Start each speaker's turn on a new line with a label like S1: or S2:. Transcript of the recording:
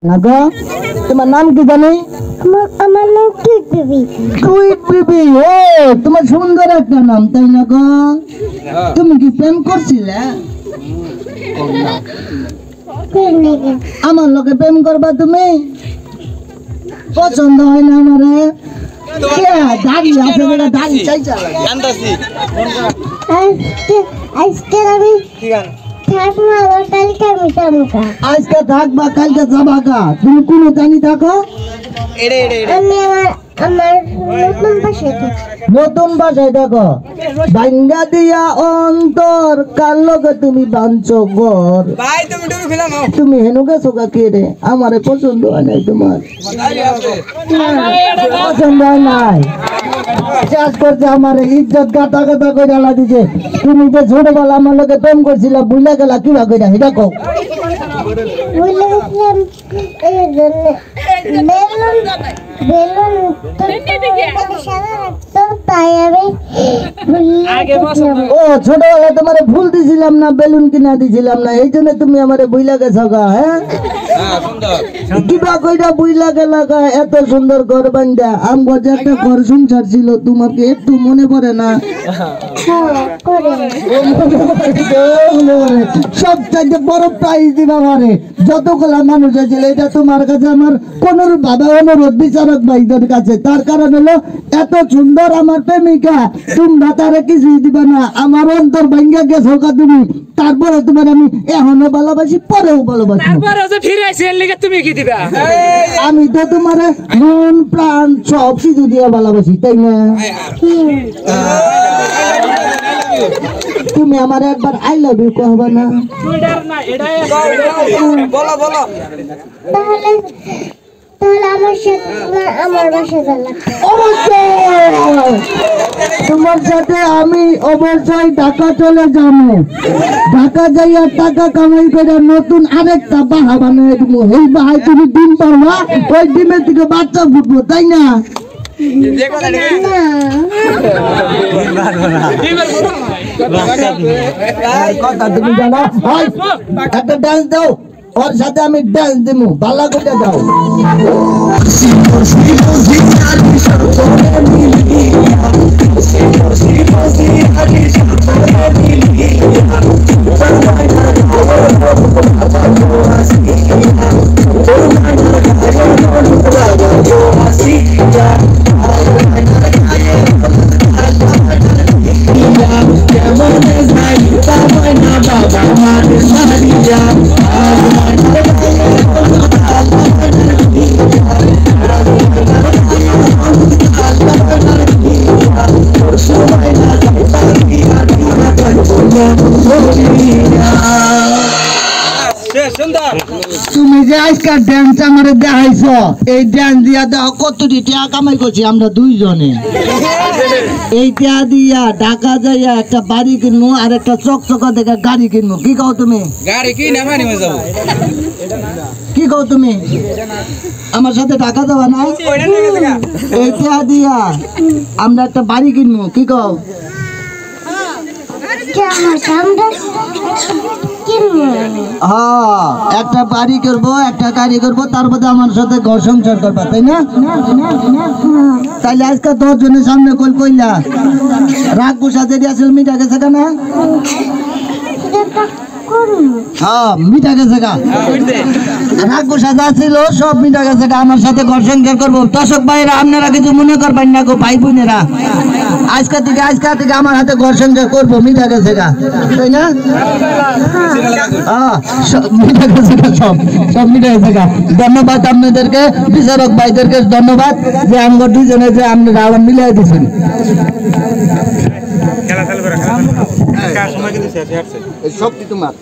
S1: নাগো তোমার নাম কি জানি?
S2: আমার নাম কুইট বেবি।
S1: কুইট বেবি, ও তোমার সুন্দর একটা নাম, তাই না গো? তুমি কি প্রেম করছিলে? আমার লোকে প্রেম করবা তুমি? পছন্দ হয় না আমারে? দাড়ি আছে বলে দাড়ি চাইছা
S2: আজকে আমি থাকবো, আমার কালকে আমি যাবো।
S1: আজকে থাকবা কালকে যাবা কা? তুমি কোন জানি থাকো?
S2: আমি আমার নতুন বাসায় থাকি।
S1: নতুন বাসায় দেখো, ভাঙ্গা দিয়া অন্তর কার লগে তুমি বাঞ্চো ঘর। তুমি হেনু গেছো কা কে রে? আমারে পছন্দ হয় নাই তোমার? পছন্দ হয় নাই? শেষ করছে আমার ইজ্জত গাতা গাতা করে ডালা দিছে। তুমি যে ছোটবেলা আমার লগে প্রেম করছিলা, বুঝলা গেলা কিবা কইরা এটা কও।
S2: বলেছিলাম এই জন্য বেলুন তাই আমি
S1: ও ছোটবেলা তোমারে ভুল দিছিলাম না, বেলুন কিনা দিছিলাম না, এই জন্য তুমি আমারে বুইলা গেছো গা? হ্যাঁ, কিবা কইরা বুইলা গেলা গা? এত সুন্দর ঘর বান্ধা, আমগো যে একটা ঘর সংসার ছিল, তোমাকে একটু মনে পড়ে না? সবচাইতে বড় প্রাইজ দিবা আমারে, যতগুলা মানুষ আছে এটা তোমার কাছে আমার কোনোর বাবা অনুরোধ বিচারক ভাইদের কাছে। তার কারণ হলো এত সুন্দর আমার প্রেমিকা, তোমরা তারে কিছুই দিবা না। আমার অন্তর ভাঙ্গা গেছো কা তুমি, তারপরে তোমার আমি এখনো ভালোবাসি, পরেও ভালোবাসি।
S3: তুমি কি দিবা?
S1: আমি তো তোমার মন প্রাণ সব কিছু দিয়ে ভালোবাসি, তাই না? তুমি আমার একবার আই লাভ ইউ কহবা না? তোমার সাথে আমি অবশ্যই ঢাকা চলে যাবো। ঢাকা যাইয়া টাকা কামাই করে নতুন আরেকটা বাহা বানিয়ে দিব। এই বাহায় তুমি ডিম পারবা, ওই ডিমের থেকে বাচ্চা ফুটবো, তাই না? কথা তুমি জানো? একটা ডান্স দাও, ওর সাথে আমি ডান্স দিব, ভালো করে দাও। তুমি যে আজকাল ড্যান্স আমার দেখাইছো, এই ড্যান্স দিয়া দেখো কতটি টাকা কামাই করছি আমরা দুইজনে। এই টাকা দিয়া ঢাকা যাইয়া একটা বাড়ি কিনবো আর একটা চকচকা দেখে গাড়ি কিনবো। কি কও তুমি?
S3: গাড়ি কি না মানি যাবো?
S1: কি কও তুমি? আমার সাথে ঢাকা যাবা না? এই টাকা দিয়া আমরা একটা বাড়ি কিনবো। কি কও? হ্যাঁ, একটা বাড়ি করবো, একটা গাড়ি করবো, তারপরে আমার সাথে ঘর সংসার করবা, তাই না? তাইলে আজকে 10 জনের সামনে কইলা রাগ গুসা যে আসল মিটা গেছে না? হ্যাঁ, মিটা গেছে গা। রাগ গুসা যা ছিল সব মিটা গেছে গা। আমার সাথে ঘর সংসার করবো। দর্শক ভাইরা, আপনারা কিছু মনে করবেন না গো ভাই বোনেরা, আজকে থেকে আমার হাতে ঘর সংসার করবো, মিটা গেছে গা, তাই না? হ্যাঁ, মিটা গেছে গা, সব মিটা গেছে গা। ধন্যবাদ আপনাদেরকে, বিচারক ভাইদেরকে ধন্যবাদ যে আমরা দুজনে যে আপনারা আবার মিলাই দিচ্ছেন। সব কি তোমার?